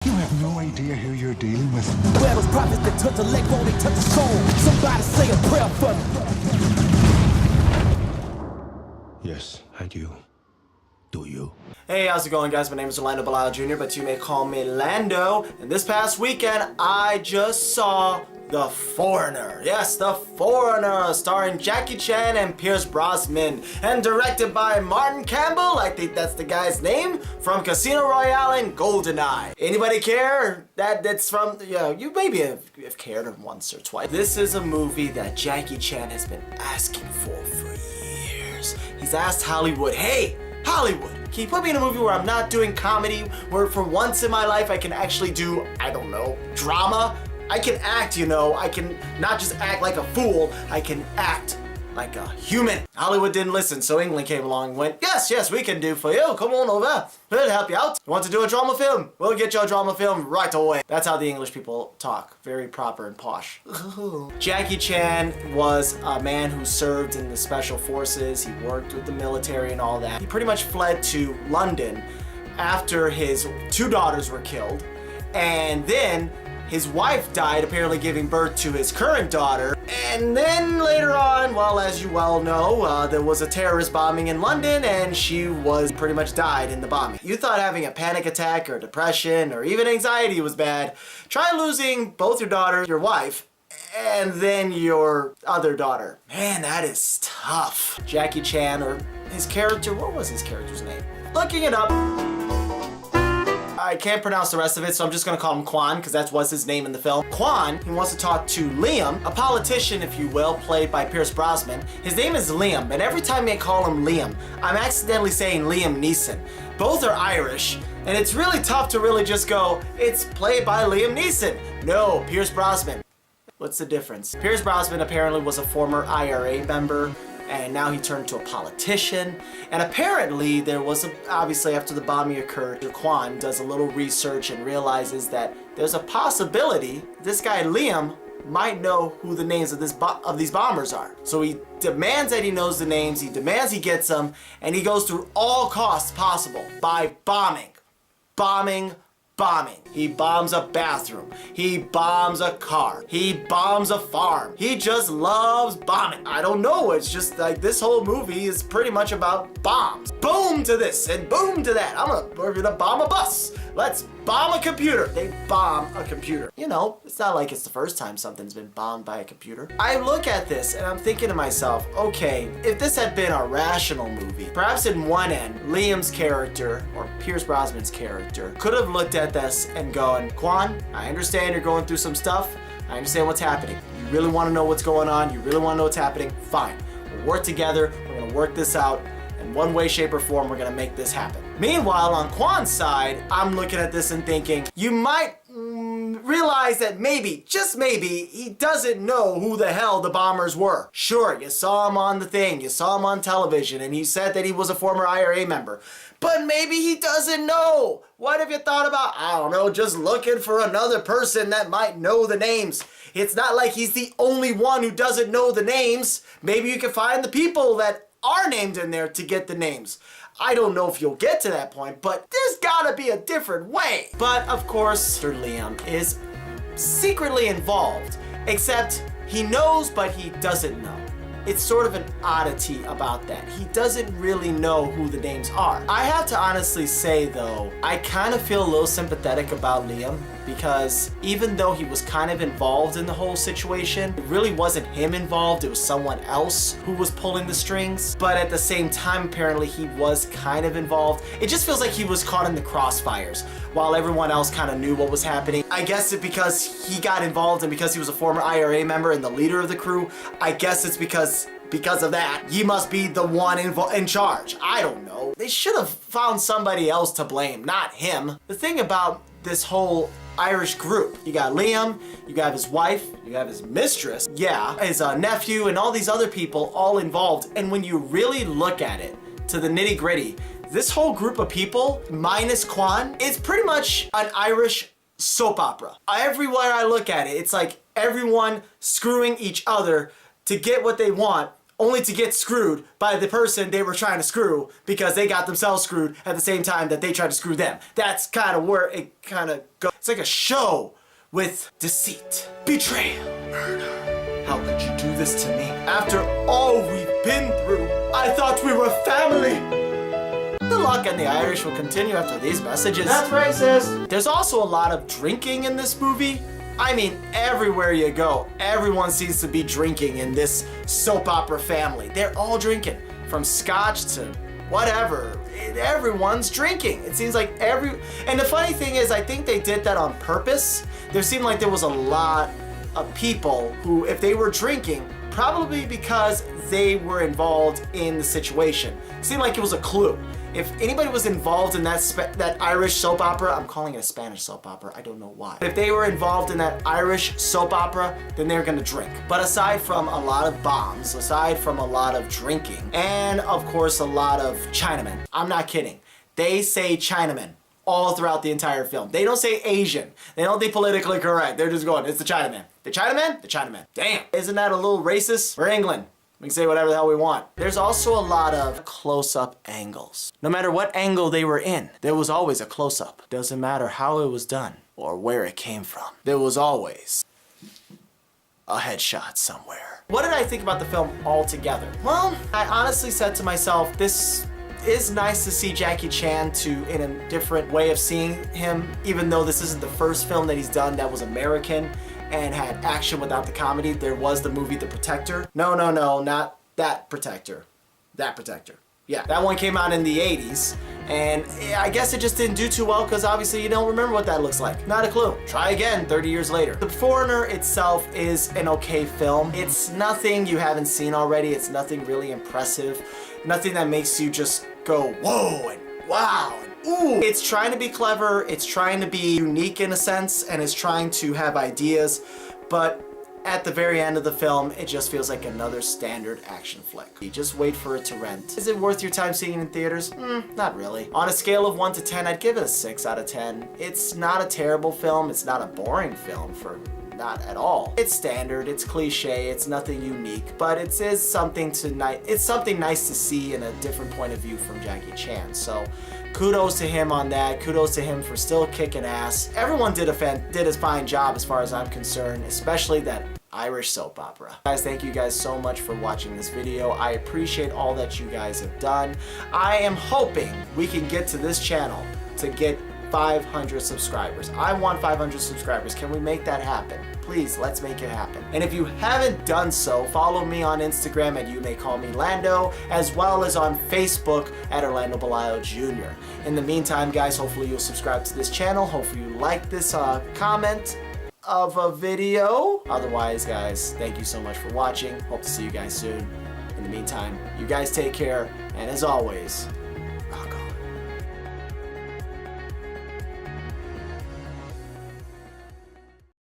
You have no idea who you're dealing with. Where those prophets that touch the leg bone, they touch the soul. Somebody say a prayer for me. Yes, I do. Do you? Hey, how's it going, guys? My name is YoumaycallmeLando Jr., but you may call me Lando. And this past weekend, I just saw The Foreigner. Yes, The Foreigner, starring Jackie Chan and Pierce Brosnan, and directed by Martin Campbell. I think that's the guy's name, from Casino Royale and GoldenEye. Anybody care that's from? Yeah, you maybe have cared once or twice. This is a movie that Jackie Chan has been asking for years. He's asked Hollywood, hey, Hollywood, can you put me in a movie where I'm not doing comedy, where for once in my life I can actually do, I don't know, drama? I can act, you know, I can not just act like a fool, I can act like a human. Hollywood didn't listen, so England came along and went, yes, we can do for you, come on over, we'll help you out. You want to do a drama film? We'll get you a drama film right away. That's how the English people talk, very proper and posh. Jackie Chan was a man who served in the special forces, he worked with the military and all that. He pretty much fled to London after his two daughters were killed, and then his wife died, apparently giving birth to his current daughter. And then later on, well, as you well know, there was a terrorist bombing in London and she was pretty much died in the bombing. You thought having a panic attack or depression or even anxiety was bad. Try losing both your daughters, your wife, and then your other daughter. Man, that is tough. Jackie Chan, or his character, what was his character's name? Looking it up. I can't pronounce the rest of it, so I'm just gonna call him Quan, because that was his name in the film. Quan, he wants to talk to Liam, a politician, if you will, played by Pierce Brosnan. His name is Liam, and every time I call him Liam, I'm accidentally saying Liam Neeson. Both are Irish, and it's really tough to really just go, it's played by Liam Neeson. No, Pierce Brosnan. What's the difference? Pierce Brosnan apparently was a former IRA member, and now he turned to a politician. And apparently there was obviously after the bombing occurred, Quan does a little research and realizes that there's a possibility this guy Liam might know who the names of these bombers are. So he demands that he knows the names, he demands he gets them, and he goes through all costs possible by bombing. He bombs a bathroom. He bombs a car. He bombs a farm. He just loves bombing. I don't know, it's just like this whole movie is pretty much about bombs. Boom to this and boom to that. We're gonna bomb a bus. Let's bomb a computer. They bomb a computer. You know, it's not like it's the first time something's been bombed by a computer. I look at this and I'm thinking to myself, okay, if this had been a rational movie, perhaps in one end, Liam's character, or Pierce Brosnan's character, could have looked at this and going, Quan, I understand you're going through some stuff. I understand what's happening. You really want to know what's going on. You really want to know what's happening. Fine. We'll work together. We're going to work this out. In one way, shape, or form, we're going to make this happen. Meanwhile, on Quan's side, I'm looking at this and thinking, you might realize that maybe, just maybe, he doesn't know who the hell the bombers were. Sure, you saw him on the thing, you saw him on television, and he said that he was a former IRA member. But maybe he doesn't know. What have you thought about, I don't know, just looking for another person that might know the names? It's not like he's the only one who doesn't know the names. Maybe you can find the people that are named in there to get the names. I don't know if you'll get to that point, but there's gotta be a different way. But of course, Mr. Liam is secretly involved, except he knows, but he doesn't know. It's sort of an oddity about that. He doesn't really know who the names are. I have to honestly say though, I kind of feel a little sympathetic about Liam, because even though he was kind of involved in the whole situation, it really wasn't him involved, it was someone else who was pulling the strings. But at the same time, apparently he was kind of involved. It just feels like he was caught in the crossfires while everyone else kind of knew what was happening. I guess it's because he got involved and because he was a former IRA member and the leader of the crew. I guess it's because of that, he must be the one in charge. I don't know. They should have found somebody else to blame, not him. The thing about this whole Irish group, you got Liam, you got his wife, you have his mistress, yeah, his nephew, and all these other people all involved. And when you really look at it to the nitty gritty, this whole group of people, minus Quan, is pretty much an Irish soap opera. Everywhere I look at it, it's like everyone screwing each other to get what they want, only to get screwed by the person they were trying to screw because they got themselves screwed at the same time that they tried to screw them. That's kind of where it kind of goes. It's like a show with deceit, betrayal, murder. How could you do this to me? After all we've been through, I thought we were family. The luck and the Irish will continue after these messages. That's racist. There's also a lot of drinking in this movie. I mean, everywhere you go, everyone seems to be drinking in this soap opera family. They're all drinking, from scotch to whatever. Everyone's drinking. It seems like and the funny thing is, I think they did that on purpose. There seemed like there was a lot of people who, if they were drinking, probably because they were involved in the situation. It seemed like it was a clue. If anybody was involved in that Irish soap opera, I'm calling it a Spanish soap opera, I don't know why. If they were involved in that Irish soap opera, then they're gonna drink. But aside from a lot of bombs, aside from a lot of drinking, and of course a lot of Chinamen, I'm not kidding, they say Chinamen all throughout the entire film. They don't say Asian. They don't be politically correct. They're just going, it's the Chinaman. The Chinaman? The Chinaman. Damn. Isn't that a little racist? We're England. We can say whatever the hell we want. There's also a lot of close-up angles. No matter what angle they were in, there was always a close-up. Doesn't matter how it was done or where it came from. There was always a headshot somewhere. What did I think about the film altogether? Well, I honestly said to myself, this is nice to see Jackie Chan in a different way of seeing him, even though this isn't the first film that he's done that was American and had action without the comedy. There was the movie The Protector. No, not that Protector. That Protector. Yeah, that one came out in the 80s, and I guess it just didn't do too well because obviously you don't remember what that looks like. Not a clue. Try again 30 years later. The Foreigner itself is an okay film. It's nothing you haven't seen already. It's nothing really impressive. Nothing that makes you just go, whoa, and wow, and ooh. It's trying to be clever, it's trying to be unique in a sense, and it's trying to have ideas, but at the very end of the film, it just feels like another standard action flick. You just wait for it to rent. Is it worth your time seeing it in theaters? Not really. On a scale of 1 to 10, I'd give it a 6 out of 10. It's not a terrible film, it's not a boring film not at all. It's standard, it's cliche, it's nothing unique, but it's something nice to see in a different point of view from Jackie Chan. So kudos to him on that. Kudos to him for still kicking ass. Everyone did a fine job as far as I'm concerned, especially that Irish soap opera. Guys, thank you guys so much for watching this video. I appreciate all that you guys have done. I am hoping we can get to this channel to get 500 subscribers. I want 500 subscribers. Can we make that happen? Please, let's make it happen. And if you haven't done so, follow me on Instagram at YoumaycallmeLando, as well as on Facebook at Orlando Belial Jr. In the meantime, guys, hopefully you'll subscribe to this channel. Hopefully you like this comment of a video. Otherwise, guys, thank you so much for watching. Hope to see you guys soon. In the meantime, you guys take care, and as always,